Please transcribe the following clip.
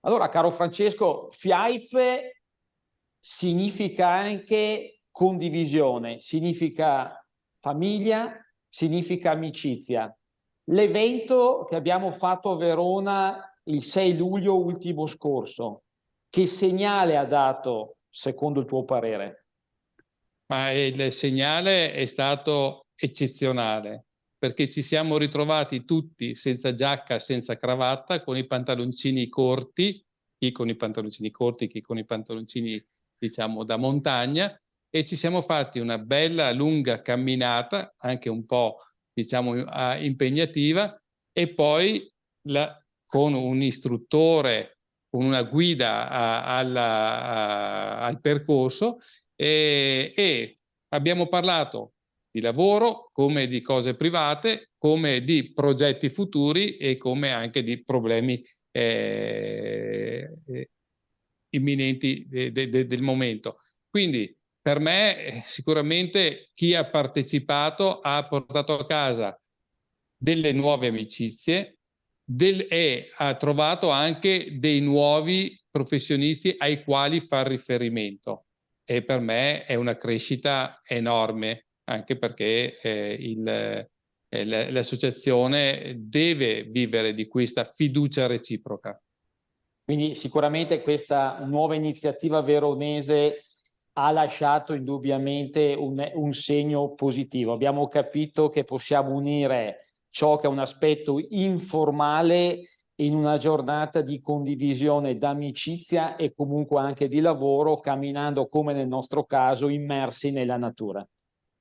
Allora, caro Francesco, FIAIP significa anche condivisione, significa famiglia, significa amicizia. L'evento che abbiamo fatto a Verona il 6 luglio ultimo scorso, che segnale ha dato, secondo il tuo parere? Ma il segnale è stato eccezionale perché ci siamo ritrovati tutti senza giacca, senza cravatta, con i pantaloncini corti, chi con i pantaloncini corti, chi con i pantaloncini, diciamo, da montagna, e ci siamo fatti una bella lunga camminata, anche un po', diciamo, impegnativa, e poi con un istruttore, con una guida al percorso e abbiamo parlato di lavoro come di cose private, come di progetti futuri e come anche di problemi imminenti del momento. Quindi per me sicuramente chi ha partecipato ha portato a casa delle nuove amicizie e ha trovato anche dei nuovi professionisti ai quali far riferimento. E per me è una crescita enorme, anche perché l'associazione deve vivere di questa fiducia reciproca. Quindi sicuramente questa nuova iniziativa veronese ha lasciato indubbiamente un segno positivo. Abbiamo capito che possiamo unire ciò che è un aspetto informale in una giornata di condivisione, d'amicizia e comunque anche di lavoro, camminando come nel nostro caso immersi nella natura.